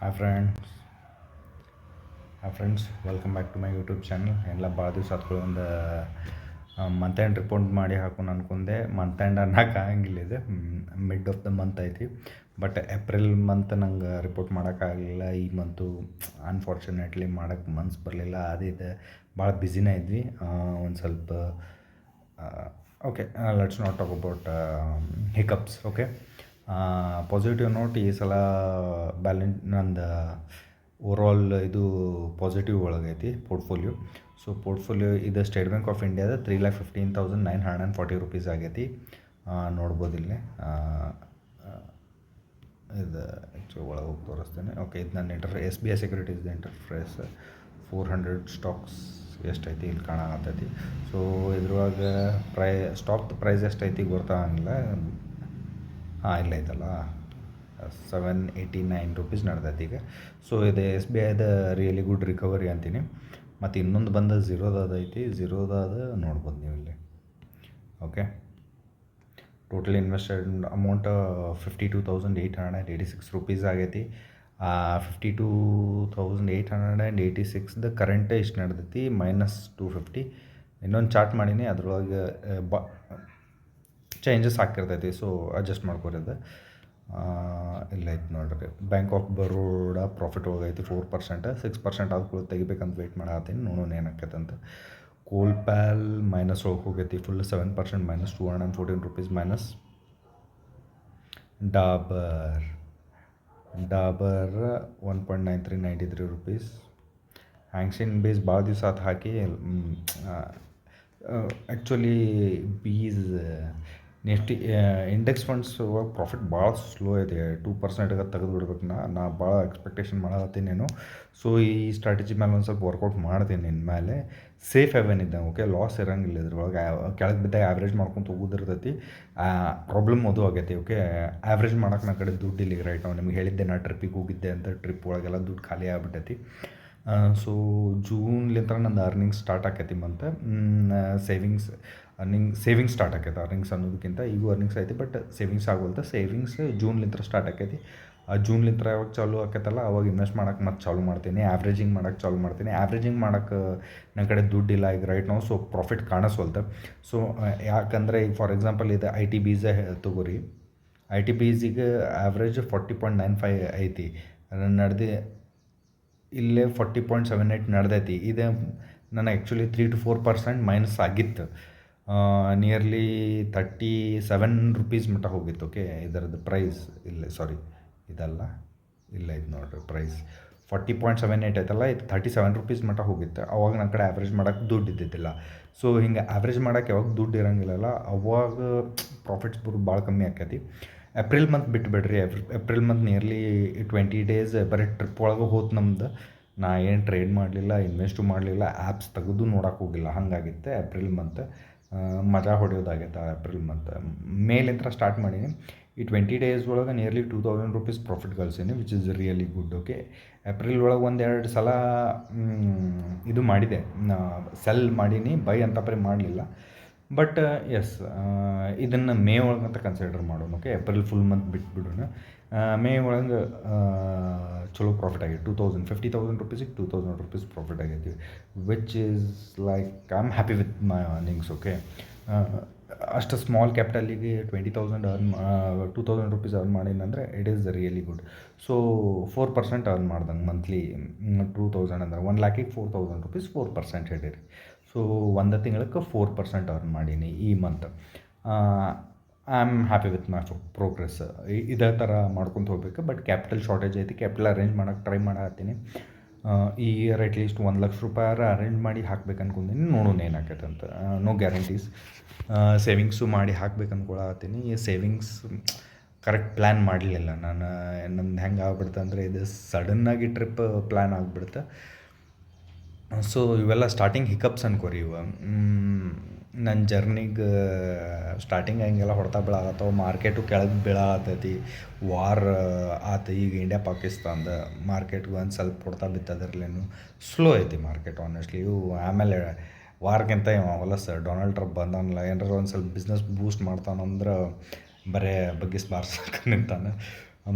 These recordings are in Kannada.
Hi friends hi friends welcome back to my YouTube channel. ಎಲ್ಲ ಭಾಳ ದಿವಸ ಆತ್ಕೊಳ್ಳಿ ಒಂದು ಮಂತ್ ಎಂಡ್ ರಿಪೋರ್ಟ್ ಮಾಡಿ ಹಾಕೊಂಡು ಅನ್ಕೊಂಡೆ. ಮಂತ್ ಎಂಡ್ ಅನ್ನೋಕೆ ಆಗಂಗಿಲ್ಲ, ಇದು ಮಿಡ್ ಆಫ್ ದ ಮಂತ್ ಐತಿ. ಬಟ್ ಏಪ್ರಿಲ್ ಮಂತ್ ನಂಗೆ ರಿಪೋರ್ಟ್ ಮಾಡೋಕ್ಕಾಗಲಿಲ್ಲ. ಈ ಮಂತು ಅನ್ಫಾರ್ಚುನೇಟ್ಲಿ ಮಾಡೋಕ್ಕೆ ಮನ್ಸು ಬರಲಿಲ್ಲ. ಅದಿದೆ ಭಾಳ ಬ್ಯುಸಿನೇ ಇದ್ವಿ ಒಂದು ಸ್ವಲ್ಪ. Okay, let's not talk about hiccups. Okay, positive note, ಈ ಸಲ ನಂದು ಓವರಾಲ್ ಇದು ಪಾಸಿಟಿವ್ ಒಳಗೈತಿ ಪೋರ್ಟ್ಫೋಲಿಯೋ. ಸೊ ಪೋರ್ಟ್ಫೋಲಿಯೋ ಇದು ಸ್ಟೇಟ್ ಬ್ಯಾಂಕ್ ಆಫ್ ಇಂಡಿಯಾದ 3,15,940 ರೂಪೀಸ್ ಆಗೈತಿ. ನೋಡ್ಬೋದು ಇಲ್ಲಿ. ಇದು ಆ್ಯಕ್ಚುಲಿ ಒಳಗೆ ಹೋಗಿ ತೋರಿಸ್ತೇನೆ. ಓಕೆ, ಇದು ನನ್ನ S B I securities interface 400 stocks ಎಷ್ಟೈತಿ ಇಲ್ಲಿ ಕಾಣತೈತಿ. ಸೊ ಇದ್ರೊಳಗೆ ಸ್ಟಾಕ್ ಪ್ರೈಸ್ ಎಷ್ಟೈತಿ ಗೊತ್ತಾಗಂಗಿಲ್ಲ. ಇಲ್ಲ ಐತಲ್ಲ, 789 ರೂಪೀಸ್ ನಡೆದೈತಿ ಈಗ. ಸೊ ಇದು ಎಸ್ ಬಿ ಐದ ರಿಯಲಿ ಗುಡ್ ರಿಕವರಿ ಅಂತೀನಿ. ಮತ್ತು ಇನ್ನೊಂದು ಬಂದ ಝೀರೋದೈತಿ. ನೋಡ್ಬೋದು ನೀವು ಇಲ್ಲಿ. Okay, total invested amount 52,886 rupees ಆಗೈತಿ. 52,886ದ ಕರೆಂಟ್ ಇಷ್ಟು ನಡೆದೈತಿ, -250. ಇನ್ನೊಂದು ಚಾರ್ಟ್ ಮಾಡೀನಿ, ಅದ್ರೊಳಗೆ ಚೇಂಜಸ್ ಆಗ್ತಿರ್ತೈತಿ. ಸೊ ಅಡ್ಜಸ್ಟ್ ಮಾಡ್ಕೊರಿದು. ಇಲ್ಲ ಐತೆ ನೋಡ್ರಿ, ಬ್ಯಾಂಕ್ ಆಫ್ ಬರೋಡಾ ಪ್ರಾಫಿಟ್ ಹೋಗೈತಿ 4%. 6% ಆದ್ಕೊಳ್ಳಿ ತೆಗಿಬೇಕಂತ ವೆಯ್ಟ್ ಮಾಡತ್ತೀನಿ, ನೋಡೋಣ ಏನಾಕೈತೆ ಅಂತ. ಕೋಲ್ಪ್ಯಾಲ್ ಮೈನಸ್ ಹೋಗೈತಿ full 7%, -214 rupees minus. Dabur 1.9393 rupees. ಹ್ಯಾಂಗ್ಸಿನ್ ಬೇಸ್ ಭಾಳ ದಿವಸ ಆತು ಹಾಕಿ. Actually Nifty index funds profit ಭಾಳ ಸ್ಲೋ ಇದೆ. 2%ಗೆ ತೆಗೆದು ಬಿಡ್ಬೇಕು. ನಾ ಭಾಳ ಎಕ್ಸ್ಪೆಕ್ಟೇಷನ್ ಮಾಡತ್ತೀನೇನು. ಸೊ ಈ ಸ್ಟ್ರಾಟಜಿ ಮೇಲೆ ಒಂದು ಸ್ವಲ್ಪ ವರ್ಕೌಟ್ ಮಾಡ್ತೀನಿ ಇನ್ಮೇಲೆ. ಸೇಫ್ ಹೆವೆನ್ ಇದ್ದಂಗೆ. ಓಕೆ, ಲಾಸ್ ಇರೋಂಗಿಲ್ಲ ಇದ್ರೊಳಗೆ. ಕೆಳಗೆ ಬಿದ್ದಾಗ ಆ್ಯಾವ್ರೇಜ್ ಮಾಡ್ಕೊತ ಹೋಗೋದಿರ್ತೈತಿ. ಪ್ರಾಬ್ಲಮ್ ಅದು ಆಗೈತಿ. ಓಕೆ, ಆ್ಯಾವ್ರೇಜ್ ಮಾಡೋಕೆ ನನ್ನ ಕಡೆ ದುಡ್ಡು ಇಲ್ಲಿ ರೈಟ್. ನಾವು ನಿಮ್ಗೆ ಹೇಳಿದ್ದೆ, ನಾ ಟ್ರಿಪ್ಪಿಗೆ ಹೋಗಿದ್ದೆ ಅಂತ. ಟ್ರಿಪ್ ಒಳಗೆಲ್ಲ ದುಡ್ಡು ಖಾಲಿ ಆಗ್ಬಿಟ್ಟೈತಿ. ಸೊ ಜೂನ್ಲಿಂದ ನಂದು ಅರ್ನಿಂಗ್ಸ್ ಸ್ಟಾರ್ಟ್ ಆಕೈತಿ. ಮತ್ತು ಸೇವಿಂಗ್ಸ್ ಸ್ಟಾರ್ಟ್ ಆಕೈತೆ. ಅರ್ನಿಂಗ್ಸ್ ಅನ್ನೋದಕ್ಕಿಂತ ಈಗೂ ಅರ್ನಿಂಗ್ಸ್ ಐತಿ, ಬಟ್ ಸೇವಿಂಗ್ಸ್ ಆಗೋಲ್ತ. ಸೇವಿಂಗ್ಸ್ ಜೂನ್ಲಿಂದ ಸ್ಟಾರ್ಟ್ ಆಕೈತಿ. ಆ ಜೂನ್ಲಿಂದ ಯಾವಾಗ ಚಾಲೂ ಆಕೈತಲ್ಲ ಅವಾಗ ಇನ್ವೆಸ್ಟ್ ಮಾಡೋಕೆ ಮತ್ತೆ ಚಾಲೂ ಮಾಡ್ತೀನಿ. ಆ್ಯಾವ್ರೇಜಿಂಗ್ ಮಾಡೋಕೆ ಚಾಲೂ ಮಾಡ್ತೀನಿ. ಆ್ಯಾವ್ರೇಜಿಂಗ್ ಮಾಡೋಕೆ ನನ್ನ ಕಡೆ ದುಡ್ಡಿಲ್ಲ ಈಗ ರೈಟ್ ನಾವು. So profit ಕಾಣಿಸ್ವಲ್ತ. ಸೊ ಯಾಕಂದರೆ ಈಗ ಫಾರ್ ಎಕ್ಸಾಂಪಲ್ ಇದು ಐ ಟಿ ಬೀಸೇ ತೊಗೋರಿ. ಐ ಟಿ ಬೀಸಿಗೆ ಆ್ಯಾವ್ರೇಜ್ 40.95 ಐತಿ. ನಡೆದು ಇಲ್ಲೇ 40.78 ನಡೆದೈತಿ. ಇದು ನನಗೆ ಆ್ಯಕ್ಚುಲಿ 3-4% ಮೈನಸ್ ಆಗಿತ್ತು. ನಿಯರ್ಲಿ 37 ರೂಪೀಸ್ ಮಟ್ಟ ಹೋಗಿತ್ತು. ಓಕೆ, ಇದರದ್ದು ಪ್ರೈಸ್ ಇಲ್ಲ, ಸಾರಿ ಇದಲ್ಲ, ಇಲ್ಲ ಇದು ನೋಡಿರಿ ಪ್ರೈಸ್ 40.78 ಐತಲ್ಲ, ಇದು 37 ರೂಪೀಸ್ ಮಟ್ಟ ಹೋಗಿತ್ತು. ಅವಾಗ ನನ್ನ ಕಡೆ ಆ್ಯಾವ್ರೇಜ್ ಮಾಡೋಕ್ಕೆ ದುಡ್ಡು ಇದ್ದಿದ್ದಿಲ್ಲ. ಸೊ ಹಿಂಗೆ ಆ್ಯಾವ್ರೇಜ್ ಮಾಡೋಕ್ಕೆ ಯಾವಾಗ ದುಡ್ಡು ಇರೋಂಗಿಲ್ಲಲ್ಲ ಅವಾಗ ಪ್ರಾಫಿಟ್ಸ್ ಭಾಳ ಕಮ್ಮಿ ಆಕೈತಿ. ಏಪ್ರಿಲ್ ಮಂತ್ ಬಿಟ್ಟುಬಿಡ್ರಿ. ಏಪ್ರಿಲ್ ಮಂತ್ ನಿಯರ್ಲಿ 20 ಡೇಸ್ ಬರೀ ಟ್ರಿಪ್ ಒಳಗೆ ಹೋತು ನಮ್ದು. ನಾ ಏನು ಟ್ರೇಡ್ ಮಾಡಲಿಲ್ಲ, ಇನ್ವೆಸ್ಟು ಮಾಡಲಿಲ್ಲ, ಆ್ಯಪ್ಸ್ ತೆಗೆದು ನೋಡೋಕೆ ಹೋಗಿಲ್ಲ. ಹಾಗಾಗಿತ್ತು ಏಪ್ರಿಲ್ ಮಂತ್. ಮಜಾ ಹೊಡೆಯೋದಾಗೈತೆ ಏಪ್ರಿಲ್ ಮಂತ್. ಮೇಲಿಂದ ಸ್ಟಾರ್ಟ್ ಮಾಡೀನಿ. ಈ 20 ಡೇಸ್ ಒಳಗೆ ನಿಯರ್ಲಿ 2,000 ರೂಪೀಸ್ ಪ್ರಾಫಿಟ್ ಗಳಿಸೀನಿ, which is really good. Okay, April ಒಳಗೆ 1-2 ಸಲ ಇದು ಮಾಡಿದೆ, ಸೆಲ್ ಮಾಡೀನಿ. ಬೈ ಅಂತ ಪರಿ ಮಾಡಲಿಲ್ಲ. ಬಟ್ ಎಸ್, ಇದನ್ನು ಮೇ ಒಳಗಂತ ಕನ್ಸಿಡರ್ ಮಾಡೋಣ. ಓಕೆ, ಏಪ್ರಿಲ್ ಫುಲ್ ಮಂತ್ ಬಿಟ್ಬಿಡೋಣ. ಮೇ ಒಳಗೆ ಚಲೋ ಪ್ರಾಫಿಟ್ ಆಗೈತಿ. 50,000 ರೂಪೀಸಿಗೆ 2,000 ರೂಪೀಸ್ ಪ್ರಾಫಿಟ್ ಆಗೈತಿ, which is like I am happy with my earnings. Okay, ಅಷ್ಟು ಸ್ಮಾಲ್ ಕ್ಯಾಪಿಟಲಿಗೆ 2,000 ರೂಪೀಸ್ ಅರ್ನ್ ಮಾಡೀನಂದರೆ it is really good. So 4% earn ಮಾಡ್ದಂಗೆ ಮಂತ್ಲಿ. 2,000 ಅಂದ್ರೆ 1 ಲ್ಯಾಕಿಗೆ 4,000 ರೂಪೀಸ್, 4% ಹೇಳಿರಿ. ಸೊ 1 ತಿಂಗಳಿಗೆ 4% ಅರ್ನ್ ಮಾಡೀನಿ ಈ month. I am happy with my progress. ಇದೇ ಥರ ಮಾಡ್ಕೊತ ಹೋಗ್ಬೇಕು. ಬಟ್ ಕ್ಯಾಪಿಟಲ್ ಶಾರ್ಟೇಜ್ ಐತಿ. ಕ್ಯಾಪಿಟಲ್ ಅರೇಂಜ್ ಮಾಡೋಕ್ಕೆ ಟ್ರೈ ಮಾಡತ್ತೀನಿ. ಈ ಇಯರ್ ಅಟ್ಲೀಸ್ಟ್ 1 ಲಕ್ಷ ರೂಪಾಯಿ ಅರೇಂಜ್ ಮಾಡಿ ಹಾಕ್ಬೇಕು ಅನ್ಕೊಂತೀನಿ. ನೋಡೋಣ ಏನಾಕೈತೆ ಅಂತ. No guarantees. ಸೇವಿಂಗ್ಸು ಮಾಡಿ ಹಾಕ್ಬೇಕು ಅನ್ಕೊಳತ್ತೀನಿ. ಈ ಸೇವಿಂಗ್ಸ್ ಕರೆಕ್ಟ್ ಪ್ಲ್ಯಾನ್ ಮಾಡಲಿಲ್ಲ ನಾನು. ನಂದು ಹೆಂಗೆ ಆಗ್ಬಿಡ್ತು ಅಂದರೆ, ಇದು ಸಡನ್ನಾಗಿ ಟ್ರಿಪ್ ಪ್ಲ್ಯಾನ್ ಆಗಿಬಿಡುತ್ತೆ. ಸೊ ಇವೆಲ್ಲ ಸ್ಟಾರ್ಟಿಂಗ್ ಹಿಕಪ್ಸ್ ಅನ್ಕೋರಿ ಇವು. ನನ್ನ ಜರ್ನಿಗೆ ಸ್ಟಾರ್ಟಿಂಗ್ ಹಂಗೆಲ್ಲ ಹೊಡ್ತಾ ಬೀಳಾಗತ್ತವ. ಮಾರ್ಕೆಟು ಕೆಳಗೆ ಬೀಳಾತೈತಿ. ವಾರ್ ಆತು ಈಗ ಇಂಡಿಯಾ ಪಾಕಿಸ್ತಾನ್ದ. ಮಾರ್ಕೆಟ್ಗೆ ಒಂದು ಸ್ವಲ್ಪ ಹೊಡ್ತಾ ಬಿತ್ತದ್ರಲ್ಲೇನು ಸ್ಲೋ ಐತಿ ಮಾರ್ಕೆಟ್ ಆನೆಸ್ಟ್ಲಿ. ಇವು ಆಮೇಲೆ ವಾರ್ಗಿಂತ ಹೊಲಸ ಡೊನಾಲ್ಡ್ ಟ್ರಂಪ್ ಬಂದಾನಲ್ಲ, ಏನಾರ ಒಂದು ಸ್ವಲ್ಪ ಬಿಸ್ನೆಸ್ ಬೂಸ್ಟ್ ಮಾಡ್ತಾನಂದ್ರೆ ಬರೇ ಬಗ್ಗಿಸ್ ಬಾರ್ಸಕ್ಕೆ ನಿಂತಾನೆ.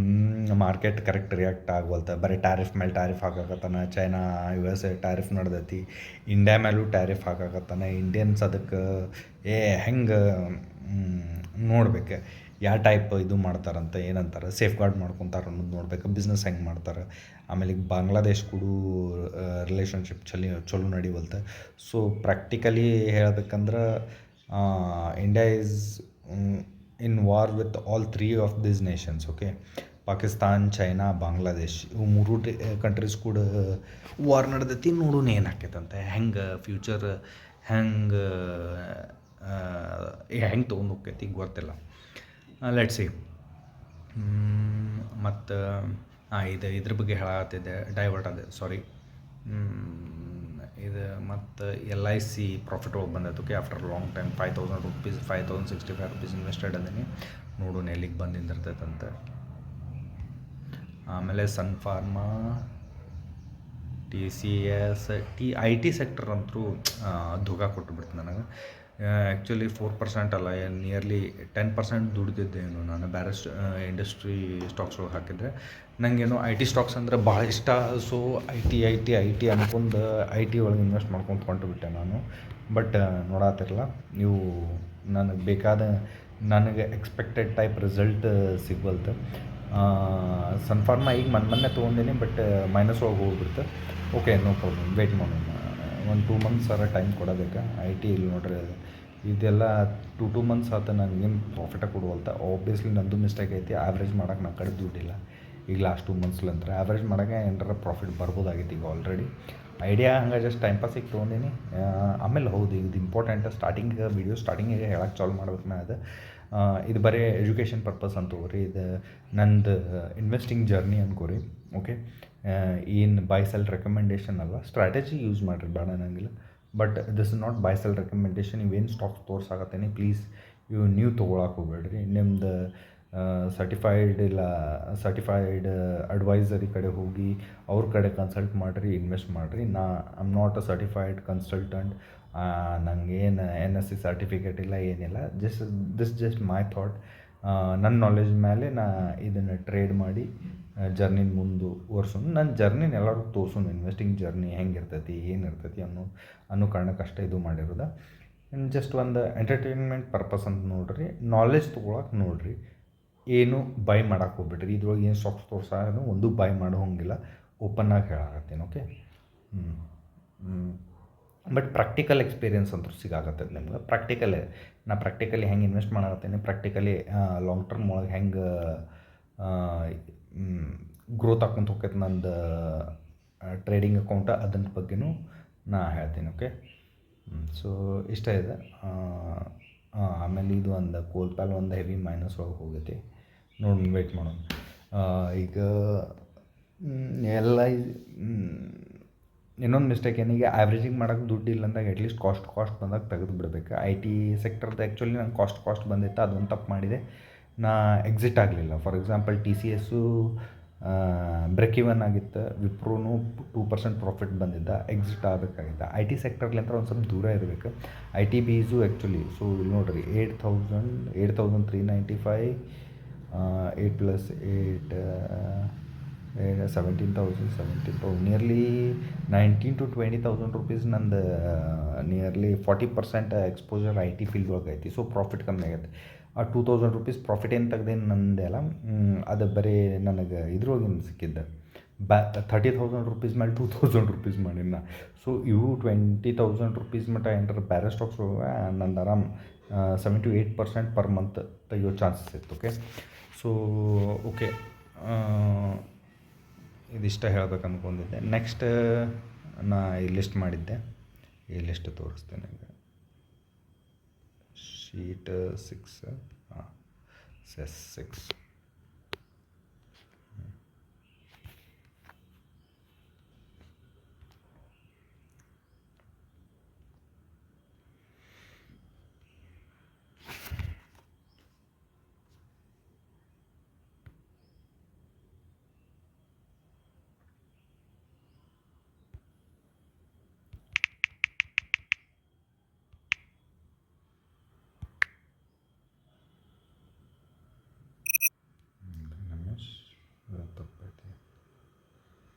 ಮಾರ್ಕೆಟ್ ಕರೆಕ್ಟ್ ರಿಯಾಕ್ಟ್ ಆಗವಲ್ತು. ಬರೀ ಟ್ಯಾರಿಫ್ ಮೇಲೆ ಟ್ಯಾರಿಫ್ ಹಾಕಾಕತ್ತಾನ. ಚೈನಾ USA ಟ್ಯಾರಿಫ್ ನಡ್ದೈತಿ. ಇಂಡ್ಯಾ ಮೇಲೂ ಟ್ಯಾರಿಫ್ ಹಾಕಾಕತ್ತಾನ. ಇಂಡಿಯನ್ಸ್ ಅದಕ್ಕೆ ಹೆಂಗೆ ನೋಡ್ಬೇಕು ಯಾವ ಟೈಪ್ ಇದು ಮಾಡ್ತಾರಂತ ಏನಂತಾರೆ ಸೇಫ್ ಗಾರ್ಡ್ ಮಾಡ್ಕೊತಾರೆ ಅನ್ನೋದು ನೋಡ್ಬೇಕು. ಬಿಸ್ನೆಸ್ ಹೆಂಗೆ ಮಾಡ್ತಾರೆ. ಆಮೇಲೆ ಈಗ ಬಾಂಗ್ಲಾದೇಶ್ ಕೂಡ ರಿಲೇಷನ್ಶಿಪ್ ಚಲೋ ನಡಿವಲ್ತು. ಸೊ ಪ್ರಾಕ್ಟಿಕಲಿ ಹೇಳ್ಬೇಕಂದ್ರೆ India is in war with all 3 of these Nations. Okay, Pakistan, China, Bangladesh ಇವು 3 ಕಂಟ್ರೀಸ್ ಕೂಡ ವಾರ್ ನಡೆದೈತಿ. ನೋಡೋಣ ಏನು ಆಕೈತಂತೆ, ಹೆಂಗೆ ಫ್ಯೂಚರ್ ಹೆಂಗೆ ತೊಗೊಂಡು ಹೋಗ್ತೈತಿ ಗೊತ್ತಿಲ್ಲ. Let's see. ಮತ್ತು ಇದ್ರ ಬಗ್ಗೆ ಹೇಳತ್ತಿದ್ದೆ, ಡೈವರ್ಟ್ ಅದೇ ಸಾರಿ. ಇದು ಮತ್ತು LIC ಪ್ರಾಫಿಟ್ ಒಳಗೆ ಬಂದೈತೆ. Okay, after long time 5,000 rupees 5,065 rupees invested ಅದೀನಿ. ನೋಡೋಣ ಎಲ್ಲಿಗೆ ಬಂದಿಂದಿರ್ತೈತಂತೆ. ಆಮೇಲೆ Sun Pharma, TCS, IT sector ಅಂತೂ ಧೋಕಾ ಕೊಟ್ಟುಬಿಡ್ತು ನನಗೆ. ಆ್ಯಕ್ಚುಲಿ 4% ಅಲ್ಲ, ನಿಯರ್ಲಿ 10% ದುಡ್ದಿದ್ದೇನು ನಾನು ಬೇರೆ ಇಂಡಸ್ಟ್ರಿ ಸ್ಟಾಕ್ಸ್ ಒಳಗೆ ಹಾಕಿದರೆ. ನನಗೇನು IT ಸ್ಟಾಕ್ಸ್ ಅಂದರೆ ಭಾಳ ಇಷ್ಟ. ಸೊ ಐ ಟಿ ಅನ್ಕೊಂಡು IT ಒಳಗೆ ಇನ್ವೆಸ್ಟ್ ಮಾಡ್ಕೊಂಡು ಹೊಂಟುಬಿಟ್ಟೆ ನಾನು. ಬಟ್ ನೋಡತ್ತಿರಲ್ಲ ನೀವು, ನನಗೆ ಎಕ್ಸ್ಪೆಕ್ಟೆಡ್ ಟೈಪ್ ರಿಸಲ್ಟ್ ಸಿಗ್ವಲ್ತು. ಸನ್ ಫಾರ್ಮಾ ಈಗ ಮೊನ್ನೆ ತೊಗೊಂಡಿನಿ, ಬಟ್ ಮೈನಸ್ ಒಳಗೆ ಹೋಗ್ಬಿಡ್ತು. ಓಕೆ, ನೋ ಪ್ರಾಬ್ಲಮ್, ವೆಯ್ಟ್ ಮಾಡೋಣ. 1-2 ಮಂತ್ಸ್ ಟೈಮ್ ಕೊಡಬೇಕು. IT ಇಲ್ಲಿ ನೋಡ್ರಿ, ಇದೆಲ್ಲ 2 ಮಂತ್ಸ್ ಆಯ್ತು ನನಗೇನು ಪ್ರಾಫಿಟ ಕೊಡುವಲ್ತ. ಆಬ್ವಿಯಸ್ಲಿ ನಂದು ಮಿಸ್ಟೇಕ್ ಐತಿ. ಆ್ಯಾವ್ರೇಜ್ ಮಾಡೋಕೆ ನನ್ನ ಕಡೆ ದುಡ್ಡಿಲ್ಲ. ಈಗ ಲಾಸ್ಟ್ 2 ಮಂತ್ಸ್ಲಂತ್ರ ಆ್ಯಾವ್ರೇಜ್ ಮಾಡೋಕ್ಕೆ ಏನಾರ ಪ್ರಾಫಿಟ್ ಬರ್ಬೋದಾಗಿತ್ತು ಈಗ ಆಲ್ರೆಡಿ. ಐಡಿಯಾ ಹಂಗೆ ಜಸ್ಟ್ ಟೈಮ್ ಪಾಸಿಗೆ ತೊಗೊಂಡಿನಿ. ಆಮೇಲೆ ಹೌದು, ಇದು ಇಂಪಾರ್ಟೆಂಟ್. ಸ್ಟಾರ್ಟಿಂಗಿಗೆ ಹೇಳಕ್ಕೆ ಚಾಲು ಮಾಡ್ಬೇಕು ನಾ. ಇದು ಬರೀ ಎಜುಕೇಷನ್ ಪರ್ಪಸ್ ಅಂತ ತಗೋರಿ. ಇದು ನಂದು ಇನ್ವೆಸ್ಟಿಂಗ್ ಜರ್ನಿ ಅನ್ಕೋರಿ. ಓಕೆ, ಏನು ಬೈ ಸೆಲ್ ರೆಕಮೆಂಡೇಷನ್ ಅಲ್ಲ, ಸ್ಟ್ರಾಟಜಿ ಯೂಸ್ ಮಾಡಿರಿ, ಬೇಡ ಅನ್ನಂಗಿಲ್ಲ. But this is not buy sell recommendation. ಇವೇನು ಸ್ಟಾಕ್ಸ್ ತೋರ್ಸಾಕತ್ತೀನಿ, ಪ್ಲೀಸ್ ನೀವು ತೊಗೊಳಕ್ಕೆ ಹೋಗ್ಬೇಡ್ರಿ. ನಿಮ್ದು ಸರ್ಟಿಫೈಡ್ ಅಡ್ವೈಸರಿ ಕಡೆ ಹೋಗಿ ಅವ್ರ ಕಡೆ ಕನ್ಸಲ್ಟ್ ಮಾಡಿರಿ, ಇನ್ವೆಸ್ಟ್ ಮಾಡಿರಿ. I am not a certified consultant. ನನಗೇನು NSC ಸರ್ಟಿಫಿಕೇಟ್ ಇಲ್ಲ, ಏನಿಲ್ಲ. Just my thought. ನನ್ನ ನಾಲೆಜ್ ಮೇಲೆ ಇದನ್ನು ಟ್ರೇಡ್ ಮಾಡಿ ಜರ್ನಿನ ಮುಂದುವರ್ಸೋನು. ನನ್ನ ಜರ್ನಿನ ಎಲ್ಲರಿಗೂ ತೋರ್ಸೋನು. ಇನ್ವೆಸ್ಟಿಂಗ್ ಜರ್ನಿ ಹೆಂಗಿರ್ತೈತಿ, ಏನಿರ್ತೈತಿ ಅನ್ನೋ ಕಾರಣಕ್ಕಷ್ಟೇ ಇದು ಮಾಡಿರೋದು. ಜಸ್ಟ್ ಒಂದು ಎಂಟರ್ಟೈನ್ಮೆಂಟ್ ಪರ್ಪಸ್ ಅಂತ ನೋಡಿರಿ. ನಾಲೆಜ್ ತೊಗೊಳಕ್ಕೆ ನೋಡಿರಿ, ಏನು ಬೈ ಮಾಡೋಕೆ ಹೋಗ್ಬಿಡ್ರಿ. ಇದ್ರೊಳಗೆ ಏನು ಸ್ಟಾಕ್ಸ್ ತೋರ್ಸಾನು ಒಂದು ಬೈ ಮಾಡೋ ಹಂಗಿಲ್ಲ. ಓಪನ್ನಾಗಿ ಹೇಳಾಕತ್ತೀನಿ. ಓಕೆ, ಬಟ್ ಪ್ರಾಕ್ಟಿಕಲ್ ಎಕ್ಸ್ಪೀರಿಯನ್ಸ್ ಅಂತೂ ಸಿಗಾಕತ್ತೈತೆ ನಿಮ್ಗೆ. ಪ್ರಾಕ್ಟಿಕಲಿ ಹೆಂಗೆ ಇನ್ವೆಸ್ಟ್ ಮಾಡಾಕತ್ತೀನಿ, ಪ್ರಾಕ್ಟಿಕಲಿ ಲಾಂಗ್ ಟರ್ಮ್ ಒಳಗೆ ಹೆಂಗೆ ಗ್ರೋತ್ ಆಕ್ಕೊಂತ ಹೋಗ್ತೈತೆ ನಂದು ಟ್ರೇಡಿಂಗ್ ಅಕೌಂಟ, ಅದ್ರ ಬಗ್ಗೆನೂ ನಾ ಹೇಳ್ತೀನಿ. ಓಕೆ, ಸೊ ಇಷ್ಟ ಇದೆ. ಆಮೇಲೆ ಇದು ಒಂದು ಕೋಲ್ಪಾಲ್ ಒಂದು ಹೆವಿ ಮೈನಸ್ ಒಳಗೆ ಹೋಗೈತಿ. ನೋಡಿ, ವೆಯ್ಟ್ ಮಾಡೋಣ. ಈಗ ಎಲ್ಲ ಇನ್ನೊಂದು ಮಿಸ್ಟೇಕ್ ಏನೀಗ ಆ್ಯಾವ್ರೇಜಿಂಗ್ ಮಾಡೋಕ್ಕೆ ದುಡ್ಡು ಇಲ್ಲ ಅಂದಾಗ ಅಟ್ಲೀಸ್ಟ್ ಕಾಸ್ಟ್ ಬಂದಾಗ ತೆಗೆದು ಬಿಡಬೇಕು. IT ಸೆಕ್ಟರ್ದು ಆ್ಯಕ್ಚುಲಿ ನಂಗೆ ಕಾಸ್ಟ್ ಬಂದಿತ್ತು, ಅದೊಂದು ತಪ್ಪು ಮಾಡಿದೆ. ನಾ ಎಕ್ಸಿಟ್ ಆಗಲಿಲ್ಲ. For example TCS break even ಆಗಿತ್ತು. ವಿಪ್ರೋನು 2% ಪ್ರಾಫಿಟ್ ಬಂದಿದ್ದ, ಎಕ್ಸಿಟ್ ಆಗಬೇಕಾಗಿದ್ದ. IT ಸೆಕ್ಟರ್ಲಿಂತ ಒಂದು ಸ್ವಲ್ಪ ದೂರ ಇರಬೇಕು. ITBಸು ಆ್ಯಕ್ಚುಲಿ. ಸೊ ಇಲ್ಲಿ ನೋಡಿರಿ, 8,395, 8 + 8 17,000 ನಿಯರ್ಲಿ 19,000 to 20,000 ನಂದು ನಿಯರ್ಲಿ 40% ಎಕ್ಸ್ಪೋಜರ್ IT ಫೀಲ್ಡ್ ಒಳಗೆ ಐತಿ. ಸೊ ಪ್ರಾಫಿಟ್ ಕಮ್ಮಿ ಆಗೈತೆ. ಆ 2,000 rupees ಪ್ರಾಫಿಟ್ ಏನು ತೆಗ್ದೇನು ನಂದೆಲ್ಲ, ಅದು ಬರೀ ನನಗೆ ಇದ್ರೊಳಗಿಂದ ಸಿಕ್ಕಿದ್ದೆ. 30,000 rupees ಮೇಲೆ 2,000 rupees ಮಾಡಿನ. ಸೊ ಇವು 20,000 rupees ಮಟ್ಟ ಏನಾರ ಬೇರೆ ಸ್ಟಾಕ್ಸ್ ಒಳಗೆ ನಂದು ಆರಾಮ್ 7-8% ಪರ್ ಮಂತ್ ತೆಗಿಯೋ ಚಾನ್ಸಸ್ ಇತ್ತು. ಓಕೆ, ಸೊ ಓಕೆ, ಇದಿಷ್ಟ ಹೇಳ್ಬೇಕು ಅಂದ್ಕೊಂಡಿದ್ದೆ. ನೆಕ್ಸ್ಟ್ ನಾ ಈ ಲಿಸ್ಟ್ ಮಾಡಿದ್ದೆ, ಈ ಲಿಸ್ಟ್ ತೋರಿಸ್ತೇನೆ. ಈಗ ಶೀಟ್ 6, ಸೆಸ್ 6.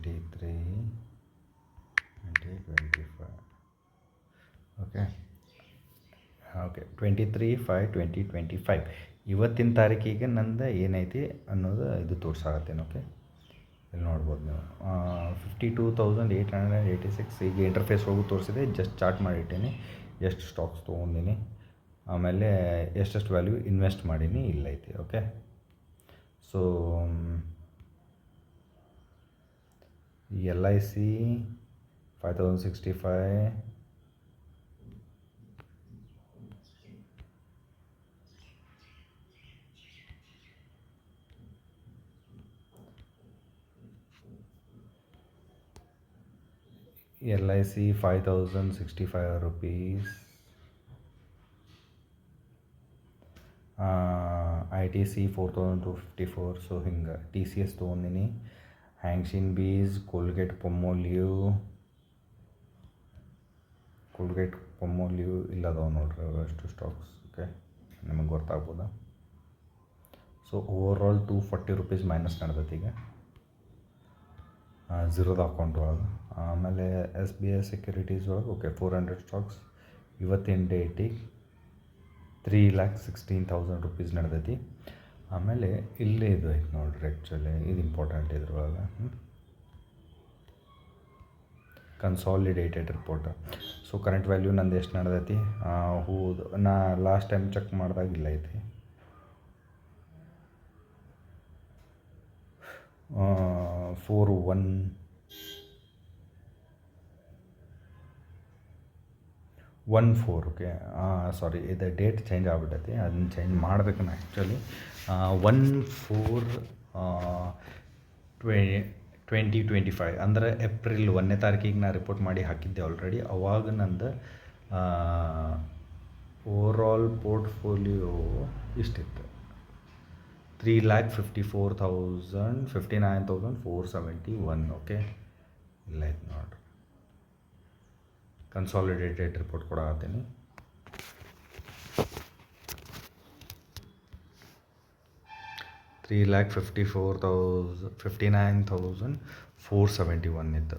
23 2025 ಓಕೆ 23/5/2025 ಇವತ್ತಿನ ತಾರೀಕಿಗೆ ನಂದು ಏನೈತಿ ಅನ್ನೋದು ಇದು ತೋರ್ಸಾಕತ್ತೇನೆ. ಓಕೆ, ಇಲ್ಲಿ ನೋಡ್ಬೋದು ನೀವು 52,886 ಈಗ ಇಂಟರ್ಫೇಸ್ ಹೋಗಿ ತೋರಿಸಿದೆ. ಜಸ್ಟ್ ಚಾರ್ಟ್ ಮಾಡಿಟ್ಟೀನಿ, ಎಷ್ಟು ಸ್ಟಾಕ್ಸ್ ತೊಗೊಂಡಿನಿ, ಆಮೇಲೆ ಎಷ್ಟೆಷ್ಟು ವ್ಯಾಲ್ಯೂ ಇನ್ವೆಸ್ಟ್ ಮಾಡೀನಿ ಇಲ್ಲೈತಿ. Okay, so LIC 5065, LIC 5065 rupees, ITC 4254. So ಹಿಂಗೆ TCS ತೊಗೊಂಡಿನಿ. ಹ್ಯಾಂಗ್ಶಿನ್ ಬೀಸ್, ಕೋಲ್ಗೇಟ್ ಪೊಮ್ಮೋಲಿವ್ ಇಲ್ಲದವ ನೋಡ್ರಿ ಅಷ್ಟು ಸ್ಟಾಕ್ಸ್. ಓಕೆ, ನಿಮಗೆ ಗೊತ್ತಾಗ್ಬೋದಾ. ಸೊ ಓವರಾಲ್ 240 ರೂಪೀಸ್ ಮೈನಸ್ ನಡೆದೈತಿ ಈಗ ಝೀರೋದ ಅಕೌಂಟ್ ಒಳಗೆ. ಆಮೇಲೆ SBI ಸೆಕ್ಯೂರಿಟೀಸ್ ಒಳಗೆ ಓಕೆ 400 ಸ್ಟಾಕ್ಸ್ ಇವತ್ತಿನ ಡೇಟಿಗೆ 3,16,000 ರೂಪೀಸ್ ನಡೆದೈತಿ. ಆಮೇಲೆ ಇಲ್ಲೇ ಇದು ಐತೆ ನೋಡ್ರಿ, ಆ್ಯಕ್ಚುಲಿ ಇದು ಇಂಪಾರ್ಟೆಂಟ್ ಇದ್ರೊಳಗೆ consolidated report. So current value ನಂದು ಎಷ್ಟು ನಡೆದೈತಿ, ನಾ ಲಾಸ್ಟ್ ಟೈಮ್ ಚೆಕ್ ಮಾಡಿದಾಗ ಇಲ್ಲ ಐತಿ 4114. ಓಕೆ, ಸಾರಿ, ಇದು ಡೇಟ್ ಚೇಂಜ್ ಆಗ್ಬಿಟ್ಟೈತಿ, ಅದನ್ನ ಚೇಂಜ್ ಮಾಡ್ಬೇಕು ನಾ ಆ್ಯಕ್ಚುಲಿ. 1/4/2025 ಅಂದರೆ ಏಪ್ರಿಲ್ 1ನೇ ತಾರೀಕಿಗೆ ನಾ ರಿಪೋರ್ಟ್ ಮಾಡಿ ಹಾಕಿದ್ದೆ ಆಲ್ರೆಡಿ. ಅವಾಗ ನಂದು ಓವರಾಲ್ ಪೋರ್ಟ್ಫೋಲಿಯೋ ಇಷ್ಟಿತ್ತು, 3,54,59,471. ಓಕೆ, ಇಲ್ಲ ಆಯ್ತು ನೋಡ್ರಿ, ಕನ್ಸಾಲಿಡೇಟೆಡ್ ರಿಪೋರ್ಟ್ ಕೊಡಾತೀನಿ. $3,59,471 ಇತ್ತು.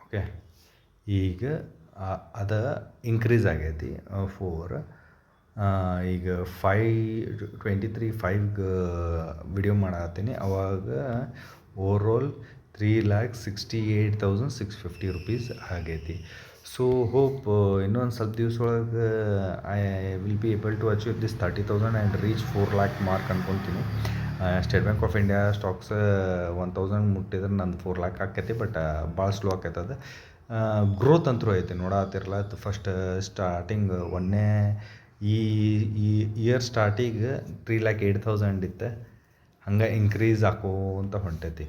ಓಕೆ, ಈಗ ಅದು ಇನ್ಕ್ರೀಸ್ ಆಗೈತಿ 4. ಈಗ 5/23/5 ವಿಡಿಯೋ ಮಾಡತ್ತೀನಿ. ಅವಾಗ ಓವರಾಲ್ 3,68,650 ರೂಪೀಸ್ ಆಗೈತಿ. ಸೊ ಹೋಪ್ ಇನ್ನೊಂದು ಸ್ವಲ್ಪ ದಿವಸ ಒಳಗೆ I will be able to achieve this 30,000 and reach 4 lakh mark ಅನ್ಕೊತೀನಿ. State Bank of India stocks 1,000 ಮುಟ್ಟಿದ್ರೆ ನಂದು 4 lakh ಆಕೈತಿ. ಬಟ್ ಭಾಳ ಸ್ಲೋ ಆಕೈತೆ ಅದು. ಗ್ರೋತ್ ಅಂತೂ ಐತಿ, ನೋಡತ್ತಿರಲ್ಲ. ಫಸ್ಟ್ ಸ್ಟಾರ್ಟಿಂಗ್ ಈ ಇಯರ್ ಸ್ಟಾರ್ಟಿಗೆ 3,08,000 ಇತ್ತು, ಹಂಗೆ ಇನ್ಕ್ರೀಸ್ ಆಕೋಂತ ಹೊಂಟೈತಿ.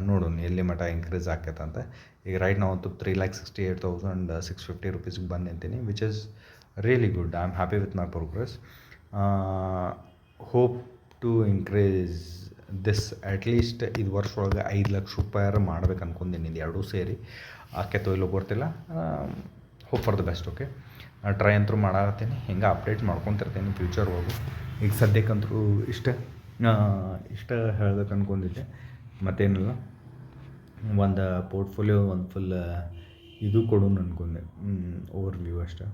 ನೋಡೋಣ ಎಲ್ಲಿ ಮಟ್ಟ ಇನ್ಕ್ರೀಸ್ ಆಕೈತಂತ. ಈಗ ರೈಟ್ ನಾವು 3,68,650 ರೂಪೀಸ್ಗೆ ಬಂದು ನಿಂತೀನಿ, which is really good. I am happy with my progress. Hope to increase this at least ಇದು ವರ್ಷ ಒಳಗೆ 5 ಲಕ್ಷ ರೂಪಾಯಿ ಮಾಡ್ಬೇಕು ಅನ್ಕೊಂತೀನಿ, ಇದು ಎರಡೂ ಸೇರಿ. ಆಕೈತೋ ಇಲ್ಲೋ ಗೊತ್ತಿಲ್ಲ. Hope for the best. Okay, try ಅಂತೂ ಮಾಡತ್ತೀನಿ, ಹಿಂಗೆ ಅಪ್ಡೇಟ್ ಮಾಡ್ಕೊತಿರ್ತೀನಿ ಫ್ಯೂಚರ್ ಒಳಗೆ. ಈಗ ಸದ್ಯಕ್ಕಂತೂ ಇಷ್ಟ ಹೇಳ್ಬೇಕು ಅನ್ಕೊಂಡಿದ್ದೆ, ಮತ್ತೇನಿಲ್ಲ. ಒಂದು ಪೋರ್ಟ್ಫೋಲಿಯೋ ಒಂದು ಫುಲ್ ಇದು ಕೊಡೋಣ ಅನ್ಕೊಂಡೆ, ಓವರ್ ವ್ಯೂ ಅಷ್ಟೆ.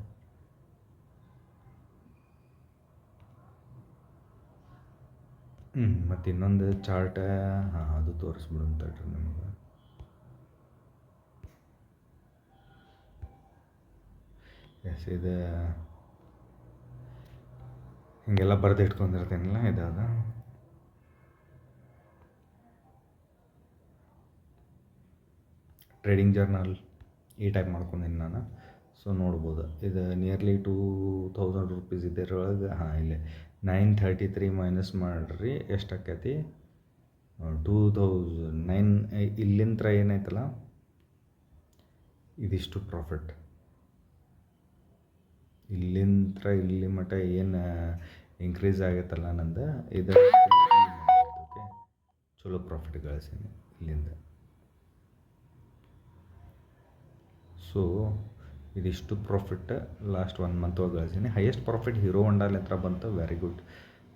ಮತ್ತು ಇನ್ನೊಂದು ಚಾರ್ಟ ಅದು ತೋರಿಸ್ಬಿಡೋಂತ ನಿಮಗೆ. ಎಸ್, ಇದು ಹೀಗೆಲ್ಲ ಬರೆದು ಇಟ್ಕೊಂಡಿರ್ತೀನಿಲ್ಲ, ಇದಾದ ಟ್ರೇಡಿಂಗ್ ಜರ್ನಲ್ ಈ ಟೈಪ್ ಮಾಡ್ಕೊಂಡಿನಿ ನಾನು. ಸೊ ನೋಡ್ಬೋದು, ಇದು ನಿಯರ್ಲಿ 2,000 ರೂಪೀಸ್ ಇದರೊಳಗೆ. ಇಲ್ಲೇ 933 ಮೈನಸ್ ಮಾಡಿರಿ ಎಷ್ಟು ಆಕೈತಿ, 2,009. ಇಲ್ಲಿಂದ ಏನೈತಲ್ಲ ಇದಿಷ್ಟು ಪ್ರಾಫಿಟ್. ಇಲ್ಲಿಂದ ಇಲ್ಲಿ ಮಟ್ಟ ಏನು ಇನ್ಕ್ರೀಸ್ ಆಗೈತಲ್ಲ ನಂದು, ಇದು ಓಕೆ ಚಲೋ ಪ್ರಾಫಿಟ್ ಗಳಿಸೀನಿ ಇಲ್ಲಿಂದ. ಸೊ ಇದಿಷ್ಟು ಪ್ರಾಫಿಟ್ ಲಾಸ್ಟ್ 1 ಮಂತ್ ಒಳಗೆ ಗಳಿಸೀನಿ. ಹೈಯೆಸ್ಟ್ ಪ್ರಾಫಿಟ್ ಹೀರೋ ಹೊಂಡಾಲಿ ಹತ್ರ ಬಂತು, ವೆರಿ ಗುಡ್,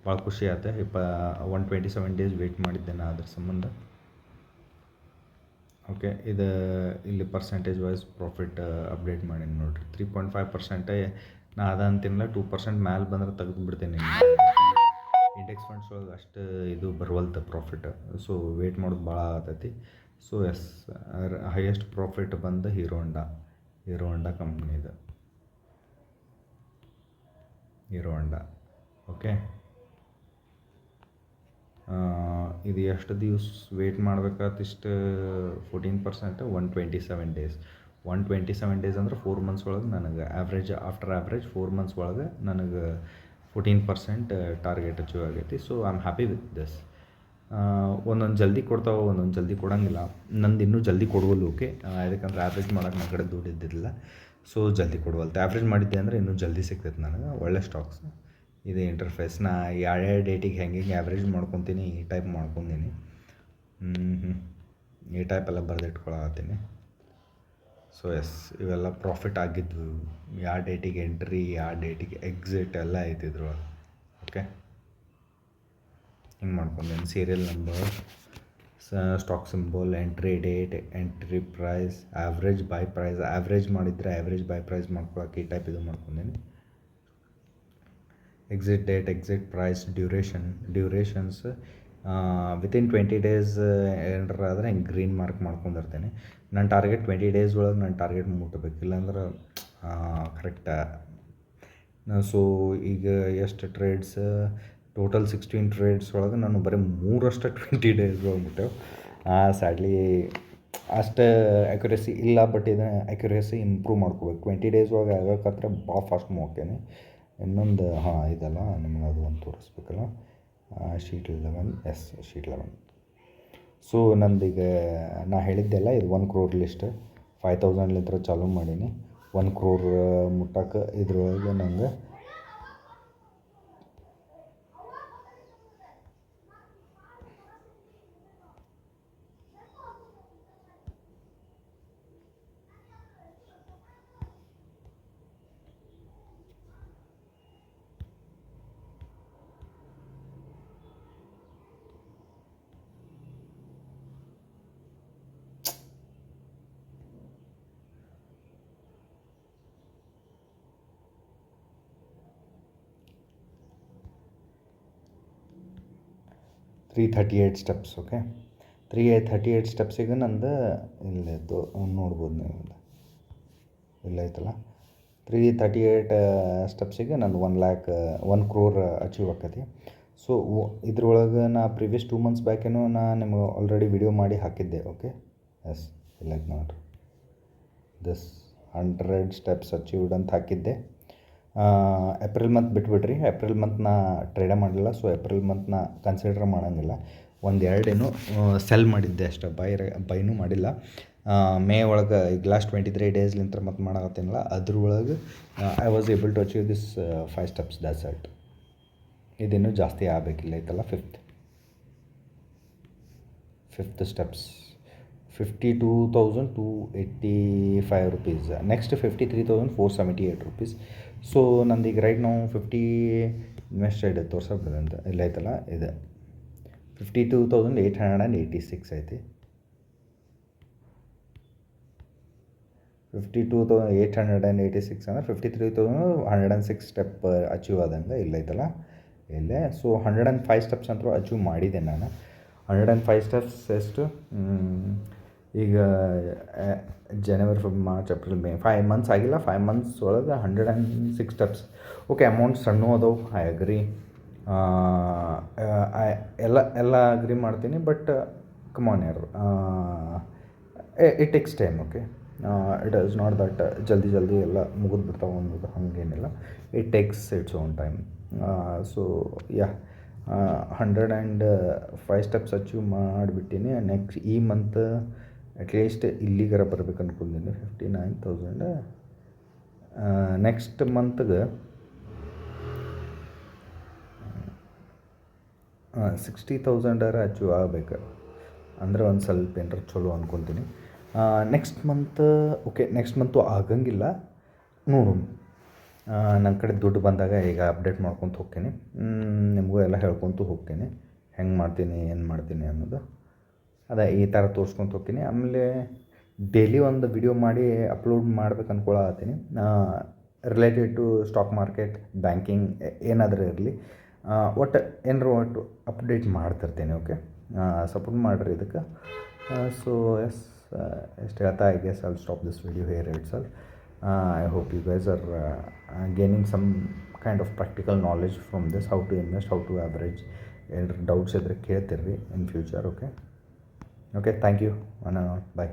ಭಾಳ ಖುಷಿ ಆಯ್ತು. 127 ಡೇಸ್ ವೆಯ್ಟ್ ಮಾಡಿದ್ದೆ ನಾ ಅದ್ರ ಸಂಬಂಧ. ಓಕೆ ಇದು ಇಲ್ಲಿ ಪರ್ಸೆಂಟೇಜ್ ವೈಸ್ ಪ್ರಾಫಿಟ್ ಅಪ್ಡೇಟ್ ಮಾಡೀನಿ ನೋಡಿರಿ 3.5%. ನಾ ಅದ ಅಂತಿಲ್ಲ 2% ಮ್ಯಾಲೆ ಬಂದ್ರೆ ತೆಗೆದು ಬಿಡ್ತೀನಿ. ಇಂಡೆಕ್ಸ್ ಫಂಡ್ಸ್ ಒಳಗೆ ಅಷ್ಟು ಇದು ಬರುವಲ್ತು ಪ್ರಾಫಿಟ್, ಸೊ ವೇಟ್ ಮಾಡೋದು ಭಾಳ ಆಗತೈತಿ. ಸೊ ಎಸ್, ಹೈಯೆಸ್ಟ್ ಪ್ರಾಫಿಟ್ ಬಂದು ಹೀರೋ ಹೋಂಡಾ ಕಂಪ್ನಿದು, ಹೀರೋ ಹೋಂಡಾ. ಓಕೆ, ಇದು ಎಷ್ಟು ದಿವ್ಸ ವೇಟ್ ಮಾಡ್ಬೇಕಾದ್ರೆ ಇಷ್ಟು 14%, 127 ಡೇಸ್. 127 ಡೇಸ್ ಅಂದ್ರೆ 4 ಮಂತ್ಸ್ ಒಳಗೆ ನನಗೆ ಆಫ್ಟರ್ ಆ್ಯಾವ್ರೇಜ್ 4 ಮಂತ್ಸ್ ಒಳಗೆ ನನಗೆ 14% ಟಾರ್ಗೆಟ್ ಅಚೀವ್ ಆಗೈತಿ. So I am happy with this. ಒಂದೊಂದು ಜಲ್ದಿ ಕೊಡ್ತಾವೆ, ಒಂದೊಂದು ಜಲ್ದಿ ಕೊಡೋಂಗಿಲ್ಲ. ನಂದು ಇನ್ನೂ ಜಲ್ದಿ ಕೊಡುವಲ್ಲ. ಓಕೆ, ಯಾಕಂದ್ರೆ ಆ್ಯಾವ್ರೇಜ್ ಮಾಡೋಕೆ ನನ್ನ ಕಡೆ ದುಡ್ಡು ಇದ್ದಿರಲಿಲ್ಲ, ಸೊ ಜಲ್ದಿ ಕೊಡುವಲ್ತು. ಆ್ಯಾವ್ರೇಜ್ ಮಾಡಿದ್ದೆ ಅಂದರೆ ಇನ್ನೂ ಜಲ್ದಿ ಸಿಗ್ತೈತೆ ನನಗೆ ಒಳ್ಳೆ ಸ್ಟಾಕ್ಸ್. ಇದು ಇಂಟರ್ಫೇಸ್ ನಾ ಯಾವ ಡೇಟಿಗೆ ಹೆಂಗೆ ಆ್ಯಾವ್ರೇಜ್ ಮಾಡ್ಕೊತೀನಿ, ಈ ಟೈಪ್ ಮಾಡ್ಕೊತೀನಿ. ಈ ಟೈಪ್ ಎಲ್ಲ ಬರೆದಿಟ್ಕೊಳತ್ತೀನಿ. ಸೊ ಎಸ್, ಇವೆಲ್ಲ ಪ್ರಾಫಿಟ್ ಆಗಿದ್ವು. ಯಾವ ಡೇಟಿಗೆ ಎಂಟ್ರಿ, ಯಾವ ಡೇಟಿಗೆ ಎಕ್ಸಿಟ್ ಎಲ್ಲ ಐತಿದ್ರು. ಓಕೆ, ಹಿಂಗೆ ಮಾಡ್ಕೊಂಡೇನೆ. Serial number, stock symbol, entry date, entry price, average buy price. Average ಮಾಡಿದರೆ ಆ್ಯಾವ್ರೇಜ್ ಬೈ ಪ್ರೈಸ್ ಮಾಡ್ಕೊಳಕ್ಕೆ ಈ ಟೈಪ್ ಇದು ಮಾಡ್ಕೊಂಡೇನೆ. Exit date, exit price, durations within 20 days ಏನಾರ ಆದರೆ ಹಿಂಗೆ ಗ್ರೀನ್ ಮಾರ್ಕ್ ಮಾಡ್ಕೊಂಡಿರ್ತೇನೆ. ನನ್ನ ಟಾರ್ಗೆಟ್ 20 ಡೇಸ್ ಒಳಗೆ ನನ್ನ ಟಾರ್ಗೆಟ್ ಮುಟ್ಟಬೇಕು, ಇಲ್ಲಾಂದ್ರೆ ಕರೆಕ್ಟಾ. ಸೊ ಈಗ ಎಷ್ಟು ಟ್ರೇಡ್ಸ್, ಟೋಟಲ್ 16 ಟ್ರೇಡ್ಸ್ ಒಳಗೆ ನಾನು ಬರೀ 3 20 ಡೇಸ್ ಒಳಗೆ ಮುಟ್ಟೆವು. ಸ್ಯಾಡ್ಲಿ ಅಷ್ಟು ಅಕ್ಯುರೇಸಿ ಇಲ್ಲ, ಬಟ್ ಇದನ್ನು ಅಕ್ಯುರೇಸಿ ಇಂಪ್ರೂವ್ ಮಾಡ್ಕೋಬೇಕು. 20 ಡೇಸ್ ಒಳಗೆ ಆಗೋಕತ್ರ ಭಾಳ ಫಾಸ್ಟ್ ಹೋಗ್ತೇನೆ. ಇನ್ನೊಂದು ಇದಲ್ಲ, ನಿಮ್ಗೆ ಅದು ಒಂದು ತೋರಿಸ್ಬೇಕಲ್ಲ, ಶೀಟ್ 11. Yes, sheet 11. ಸೊ ನಂದೀಗ ನಾ ಹೇಳಿದ್ದೆಲ್ಲ ಇದು 1 crore ಲಿಸ್ಟ್. 5,000 ಚಾಲೂ ಮಾಡೀನಿ. 1 crore ಮುಟ್ಟಕ್ಕೆ ಇದ್ರೊಳಗೆ ನಂಗೆ 338 ಸ್ಟೆಪ್ಸ್. ಓಕೆ, 338 ಸ್ಟೆಪ್ಸಿಗೆ ನಂದು ಇಲ್ಲಿದ್ದು ನೋಡ್ಬೋದು ನೀವು, ಇಲ್ಲ ಐತಲ್ಲ. 338 ಸ್ಟೆಪ್ಸಿಗೆ ನಂದು 1 crore ಅಚೀವ್ ಆಕತಿ. ಸೊ ಇದ್ರೊಳಗೆ ನಾ ಪ್ರೀವಿಯಸ್ 2 ಮಂತ್ಸ್ ಬ್ಯಾಕೇನೋ ನಾ ನಿಮ್ಗೆ ಆಲ್ರೆಡಿ ವಿಡಿಯೋ ಮಾಡಿ ಹಾಕಿದ್ದೆ. ಓಕೆ, ಎಸ್, ಇಲ್ಲ ನೋಡ್ರಿ, ದಿಸ್ 100 ಸ್ಟೆಪ್ಸ್ ಅಚೀವ್ಡ್ ಅಂತ ಹಾಕಿದ್ದೆ. ಏಪ್ರಿಲ್ ಮಂತ್ ಬಿಟ್ಬಿಡ್ರಿ, ಏಪ್ರಿಲ್ ಮಂತ್ ನಾ ಟ್ರೇಡೇ ಮಾಡಲಿಲ್ಲ. ಸೊ ಏಪ್ರಿಲ್ ಮಂತ್ ನಾ ಕನ್ಸಿಡರ್ ಮಾಡೋಂಗಿಲ್ಲ. 1-2 ಏನೋ ಸೆಲ್ ಮಾಡಿದ್ದೆ ಅಷ್ಟೇ, ಬೈನೂ ಮಾಡಿಲ್ಲ. ಮೇ ಒಳಗೆ ಈಗ ಲಾಸ್ಟ್ 23 ಡೇಸ್ಲಿಂತ ಮತ್ತೆ ಮಾಡಕತ್ತೀನಲ್ಲ, ಅದ್ರೊಳಗೆ I was able to achieve this 5 steps. That's it. ಇದಿನ್ನೂ ಜಾಸ್ತಿ ಆಗಬೇಕಿಲ್ಲ ಐತಲ್ಲ. Fifth steps 52,285 rupees. Next 53,478 rupees. So ನಂದೀಗ ರೈಟ್ ನಾವು 50 ಇನ್ವೆಸ್ಟೆಡ್ ತೋರ್ಸಬಿಡೋದಂತ ಇಲ್ಲ ಐತಲ್ಲ. ಇದು 52,886 ಐತಿ. 52,886 ಅಂದರೆ 53,106 ಸ್ಟೆಪ್ ಅಚೀವ್ ಆದಂಗೆ ಇಲ್ಲ ಐತಲ್ಲ ಇಲ್ಲೇ. ಸೊ 105 ಸ್ಟೆಪ್ಸ್ ಅಂತೂ ಅಚೀವ್ ಮಾಡಿದೆ ನಾನು. 105 ಸ್ಟೆಪ್ಸ್ ಎಷ್ಟು, ಈಗ ಜನವರಿ, ಫೆಬ್ರವರಿ, ಮಾರ್ಚ್, ಏಪ್ರಿಲ್, ಮೇ 5 ಮಂತ್ಸ್ ಆಗಿಲ್ಲ. 5 ಮಂತ್ಸ್ ಒಳಗೆ 106 ಸ್ಟೆಪ್ಸ್. ಓಕೆ, ಅಮೌಂಟ್ ಸಣ್ಣ ಅದಾವೆ, ಐ ಅಗ್ರಿ. ಎಲ್ಲ ಅಗ್ರಿ ಮಾಡ್ತೀನಿ, ಬಟ್ ಕಮಾನ್ ಯಾರು, it takes time. Okay, it is not that ಜಲ್ದಿ ಎಲ್ಲ ಮುಗಿದು ಬಿಡ್ತಾವೆ ಅನ್ನೋದು ಹಾಗೇನಿಲ್ಲ. It takes its own time. So 105 steps achieve ಮಾಡಿಬಿಟ್ಟಿನಿ. ನೆಕ್ಸ್ಟ್ ಈ ಮಂತ್ ಅಟ್ಲೀಸ್ಟ್ ಇಲ್ಲಿಗಾರ ಬರ್ಬೇಕು ಅಂದ್ಕೊಂಡಿದ್ದೀನಿ, 59,000. ನೆಕ್ಸ್ಟ್ ಮಂತ್ಗೆ 60,000 ಅಚೀವ್ ಆಗಬೇಕು ಅಂದರೆ ಒಂದು ಸ್ವಲ್ಪ ಏನಾರ ಚಲೋ ಅಂದ್ಕೊತೀನಿ. ನೆಕ್ಸ್ಟ್ ಮಂತು ಆಗಂಗಿಲ್ಲ, ನೋಡೋಣ. ನನ್ನ ಕಡೆ ದುಡ್ಡು ಬಂದಾಗ ಈಗ ಅಪ್ಡೇಟ್ ಮಾಡ್ಕೊತ ಹೋಗ್ತೀನಿ, ನಿಮಗೂ ಎಲ್ಲ ಹೇಳ್ಕೊತ ಹೋಗ್ತೀನಿ ಹೆಂಗೆ ಮಾಡ್ತೀನಿ, ಏನು ಮಾಡ್ತೀನಿ ಅನ್ನೋದು. ಅದೇ ಈ ಥರ ತೋರಿಸ್ಕೊಂತ ಹೋಗ್ತೀನಿ. ಆಮೇಲೆ ಡೈಲಿ ಒಂದು ವಿಡಿಯೋ ಮಾಡಿ ಅಪ್ಲೋಡ್ ಮಾಡ್ಬೇಕು ಅನ್ಕೊಳತ್ತೀನಿ, related to stock market, banking, ಏನಾದರೂ ಇರಲಿ, ಒಟ್ಟು ಅಪ್ಡೇಟ್ ಮಾಡ್ತಿರ್ತೀನಿ. ಓಕೆ, ಸಪೋರ್ಟ್ ಮಾಡಿರಿ ಇದಕ್ಕೆ. ಸೊ ಎಸ್, ಎಷ್ಟು ಹೇಳ್ತಾ I guess I will stop this video here itself. I hope you guys are gaining some kind of practical knowledge from this, how to invest, how to average. ಏನಾದ್ರು ಡೌಟ್ಸ್ ಇದ್ದರೆ ಕೇಳ್ತಿರ್ರಿ in future. Okay, thank you. By.